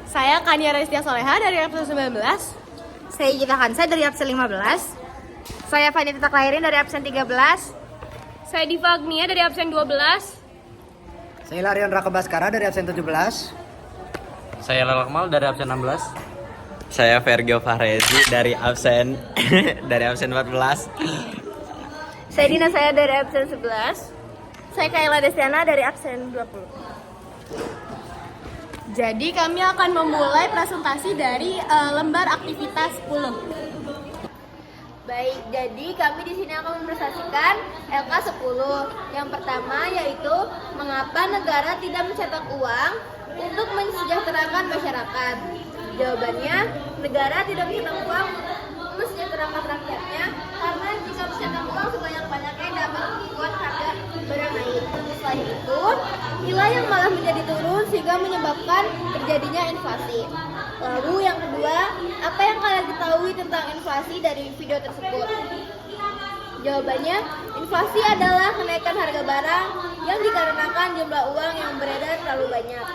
Saya Kania Restia Soleha dari absen 19. Saya Gita Hansa dari absen 15. Saya Fani Tita Klairin dari absen 13. Saya Diva Agnia dari absen 12. Saya Larian Raka Baskara dari absen 17. Saya Lalakmal dari absen 16. Saya Vergio Fahrezi dari absen 14. Saya Dina saya dari absen 11. Saya Kayla Destiana dari absen 20. Jadi kami akan memulai presentasi dari lembar aktivitas 10. Baik, jadi kami di sini akan mempresentasikan LK10. Yang pertama yaitu mengapa negara tidak mencetak uang untuk mensejahterakan masyarakat. Jawabannya, negara tidak mencetak uang untuk mensejahterakan rakyatnya karena jika mencetak uang sebanyak-banyaknya dapat membuat harga barang naik. Selain itu, nilai yang malah menjadi turun sehingga menyebabkan terjadinya inflasi. Lalu yang kedua, apa yang kalian ketahui tentang inflasi dari video tersebut? Jawabannya, inflasi adalah kenaikan harga barang yang dikarenakan jumlah uang yang beredar terlalu banyak.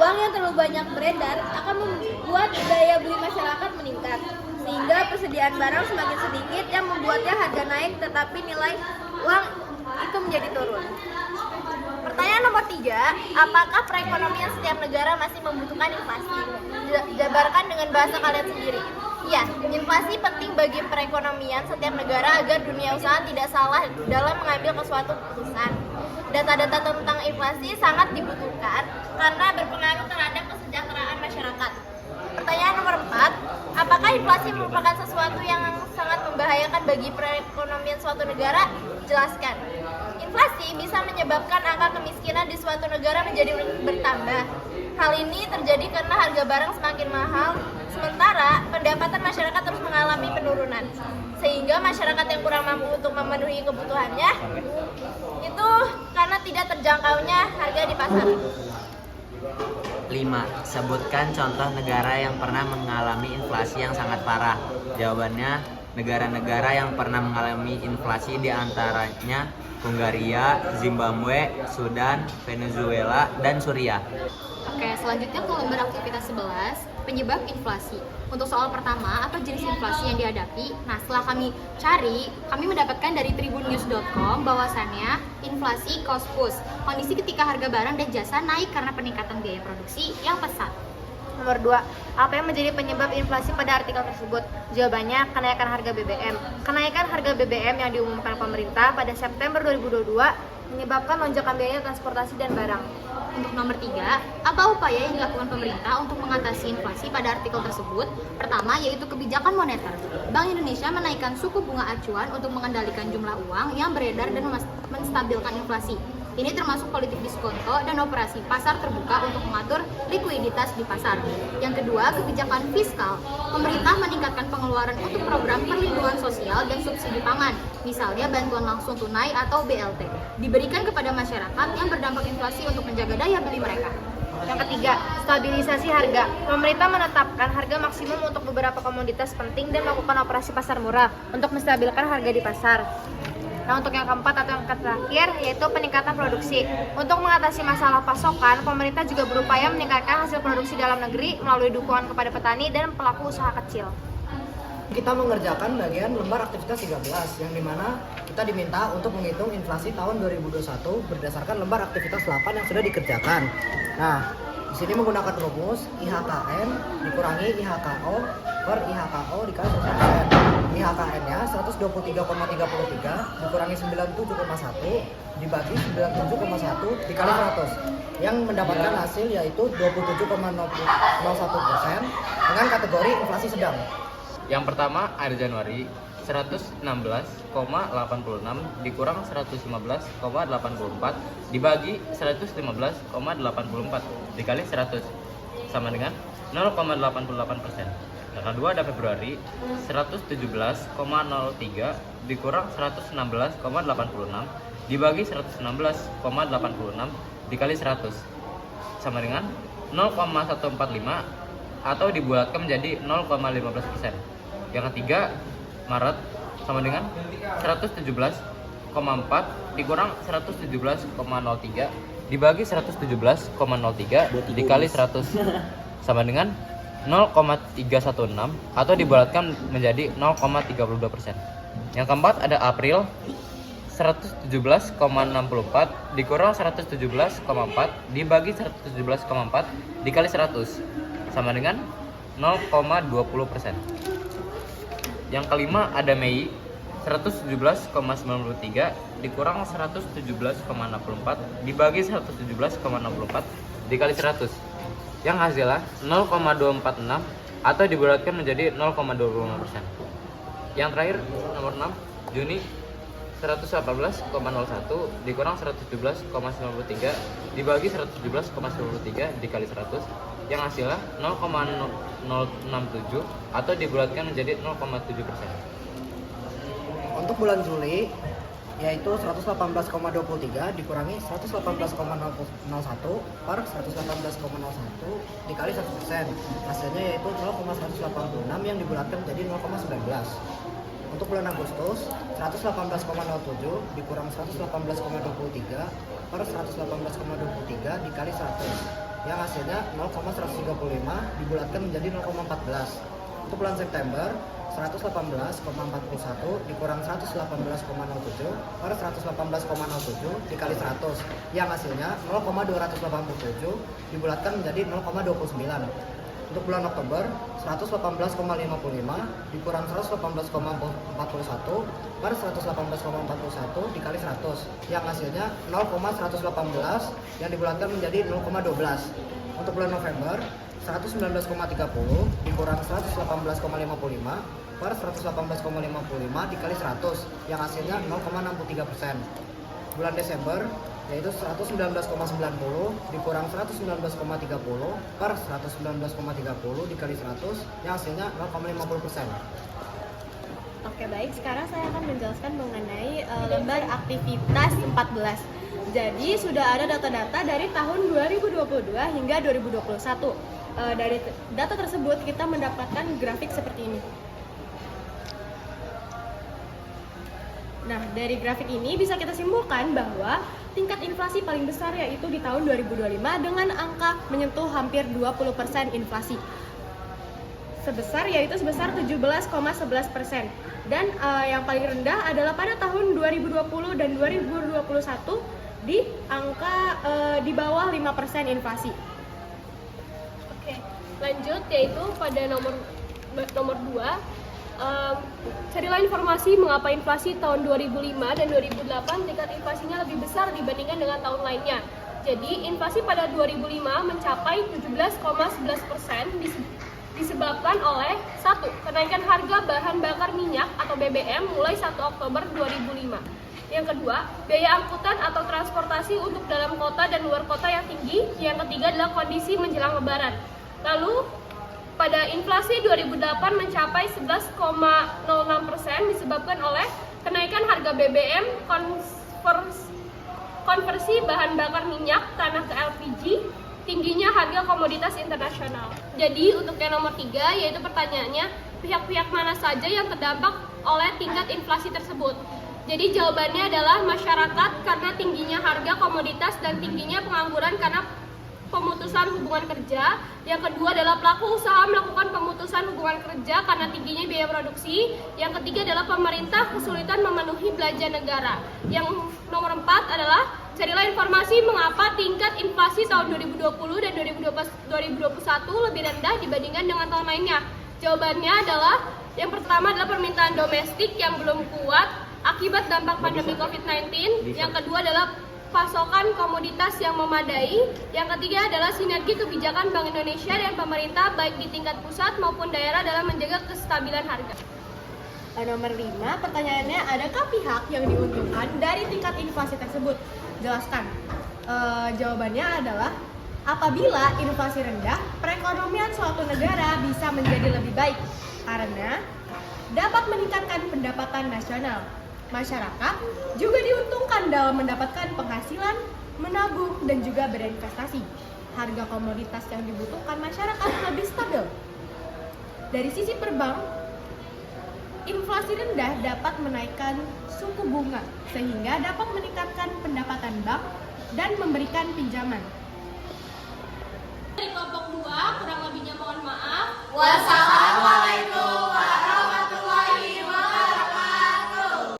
Uang yang terlalu banyak beredar akan membuat daya beli masyarakat meningkat, sehingga persediaan barang semakin sedikit yang membuatnya harga naik tetapi nilai uang itu menjadi turun. Pertanyaan nomor 3, apakah perekonomian setiap negara masih membutuhkan inflasi? Jabarkan dengan bahasa kalian sendiri. Ya, inflasi penting bagi perekonomian setiap negara agar dunia usaha tidak salah dalam mengambil suatu keputusan. Data-data tentang inflasi sangat dibutuhkan karena berpengaruh terhadap kesejahteraan masyarakat. Pertanyaan nomor 4, apakah inflasi merupakan sesuatu yang sangat membahayakan bagi perekonomian suatu negara? Jelaskan. Inflasi bisa menyebabkan angka kemiskinan di suatu negara menjadi bertambah. Hal ini terjadi karena harga barang semakin mahal, sementara pendapatan masyarakat terus mengalami penurunan. Sehingga masyarakat yang kurang mampu untuk memenuhi kebutuhannya, itu karena tidak terjangkaunya harga di pasar. 5. Sebutkan contoh negara yang pernah mengalami inflasi yang sangat parah. Jawabannya, negara-negara yang pernah mengalami inflasi diantaranya Hungaria, Zimbabwe, Sudan, Venezuela, dan Suriah. Oke, selanjutnya ke lembar aktivitas 11, penyebab inflasi. Untuk soal pertama, apa jenis inflasi yang dihadapi? Nah, setelah kami cari, kami mendapatkan dari tribunnews.com bahwasannya inflasi cost push, kondisi ketika harga barang dan jasa naik karena peningkatan biaya produksi yang pesat. Nomor 2, apa yang menjadi penyebab inflasi pada artikel tersebut? Jawabannya, kenaikan harga BBM. Kenaikan harga BBM yang diumumkan pemerintah pada September 2022 menyebabkan lonjakan biaya transportasi dan barang. Untuk nomor 3, apa upaya yang dilakukan pemerintah untuk mengatasi inflasi pada artikel tersebut? Pertama, yaitu kebijakan moneter. Bank Indonesia menaikkan suku bunga acuan untuk mengendalikan jumlah uang yang beredar dan menstabilkan inflasi. Ini termasuk politik diskonto dan operasi pasar terbuka untuk mengatur likuiditas di pasar. Yang kedua, kebijakan fiskal. Pemerintah meningkatkan pengeluaran untuk program perlindungan sosial dan subsidi pangan, misalnya bantuan langsung tunai atau BLT, diberikan kepada masyarakat yang berdampak inflasi untuk menjaga daya beli mereka. Yang ketiga, stabilisasi harga. Pemerintah menetapkan harga maksimum untuk beberapa komoditas penting dan melakukan operasi pasar murah untuk menstabilkan harga di pasar. Nah, untuk yang keempat atau yang terakhir yaitu peningkatan produksi. Untuk mengatasi masalah pasokan, pemerintah juga berupaya meningkatkan hasil produksi dalam negeri melalui dukungan kepada petani dan pelaku usaha kecil. Kita mengerjakan bagian lembar aktivitas 13 yang dimana kita diminta untuk menghitung inflasi tahun 2021 berdasarkan lembar aktivitas 8 yang sudah dikerjakan. Nah, di sini menggunakan rumus IHKN dikurangi IHKO per IHKO dikali 100%. IHKN-nya 123,33 dikurangi 97,1 dibagi 97,1 dikali 100 yang mendapatkan hasil yaitu 27,01% dengan kategori inflasi sedang. Yang pertama, akhir Januari 116,86 dikurang 115,84 dibagi 115,84 dikali 100 sama dengan 0,88%. Yang kedua ada Februari 117,03 dikurang 116,86 dibagi 116,86 dikali 100 sama dengan 0,145 atau dibulatkan menjadi 0,15%. Yang ketiga Maret sama dengan 117,4 dikurang 117,03 dibagi 117,03 dikali 100 sama dengan 0,316 atau dibulatkan menjadi 0,32%. Yang keempat ada April, 117,64 dikurang 117,4 dibagi 117,4 dikali 100 sama dengan 0,20%. Yang kelima ada Mei, 117,93 dikurang 117,64 dibagi 117,64 dikali 100 yang hasilnya 0,246 atau dibulatkan menjadi 0,25%. Yang terakhir nomor 6 Juni, 118,01 dikurang 117,93 dibagi 117,93 dikali 100 yang hasilnya 0,067 atau dibulatkan menjadi 0,7%. Untuk bulan Juli yaitu 118,23 dikurangi 118,01 per 118,01 dikali 100%. Hasilnya yaitu 0,186 yang dibulatkan menjadi 0,19. Untuk bulan Agustus 118,07 dikurang 118,23 per 118,23 dikali 100 yang hasilnya 0,135 dibulatkan menjadi 0,14. Untuk bulan September 118,41 dikurang 118,07 per 118,07 dikali 100 yang hasilnya 0,287 dibulatkan menjadi 0,29. Untuk bulan Oktober 118,55 dikurang 118,41 per 118,41 dikali 100 yang hasilnya 0,118 yang dibulatkan menjadi 0,12. Untuk bulan November 119,30 dikurang 118,55 per 118,55 dikali 100 yang hasilnya 0,63%. Bulan Desember yaitu 119,90 dikurang 119,30 per 119,30 dikali 100 yang hasilnya 0,50%. Oke, baik. Sekarang saya akan menjelaskan mengenai lembar aktivitas 14. Jadi sudah ada data-data dari tahun 2022 hingga 2021. Dari data tersebut kita mendapatkan grafik seperti ini. Nah, dari grafik ini bisa kita simpulkan bahwa tingkat inflasi paling besar yaitu di tahun 2025 dengan angka menyentuh hampir 20% inflasi. Sebesar 17,11%. Dan yang paling rendah adalah pada tahun 2020 dan 2021 di angka di bawah 5% inflasi. Oke, lanjut yaitu pada nomor 2. Carilah informasi mengapa inflasi tahun 2005 dan 2008 tingkat inflasinya lebih besar dibandingkan dengan tahun lainnya. Jadi inflasi pada 2005 mencapai 17,11% disebabkan oleh 1. Kenaikan harga bahan bakar minyak atau BBM mulai 1 Oktober 2005. Yang kedua, biaya angkutan atau transportasi untuk dalam kota dan luar kota yang tinggi. Yang ketiga adalah kondisi menjelang lebaran. Lalu pada inflasi 2008 mencapai 11,06% disebabkan oleh kenaikan harga BBM, konversi bahan bakar minyak tanah ke LPG, tingginya harga komoditas internasional. Jadi untuk yang nomor 3 yaitu pertanyaannya, pihak-pihak mana saja yang terdampak oleh tingkat inflasi tersebut? Jadi jawabannya adalah masyarakat karena tingginya harga komoditas dan tingginya pengangguran karena pemutusan hubungan kerja. Yang kedua adalah pelaku usaha melakukan pemutusan hubungan kerja karena tingginya biaya produksi. Yang ketiga adalah pemerintah kesulitan memenuhi belanja negara. Yang nomor 4 adalah carilah informasi mengapa tingkat inflasi tahun 2020 dan 2021 lebih rendah dibandingkan dengan tahun lainnya. Jawabannya adalah yang pertama adalah permintaan domestik yang belum kuat akibat dampak pandemi COVID-19. Yang kedua adalah pasokan komoditas yang memadai. Yang ketiga adalah sinergi kebijakan Bank Indonesia dan pemerintah baik di tingkat pusat maupun daerah dalam menjaga kestabilan harga. Nomor 5, pertanyaannya, adakah pihak yang diuntungkan dari tingkat inflasi tersebut? Jelaskan. Jawabannya adalah apabila inflasi rendah, perekonomian suatu negara bisa menjadi lebih baik karena dapat meningkatkan pendapatan nasional. Masyarakat juga diuntungkan dalam mendapatkan penghasilan, menabung, dan juga berinvestasi. Harga komoditas yang dibutuhkan masyarakat lebih stabil. Dari sisi perbank, inflasi rendah dapat menaikkan suku bunga sehingga dapat meningkatkan pendapatan bank dan memberikan pinjaman. Dari kelompok 2 saya. Kurang lebihnya mohon maaf. Wassalamualaikum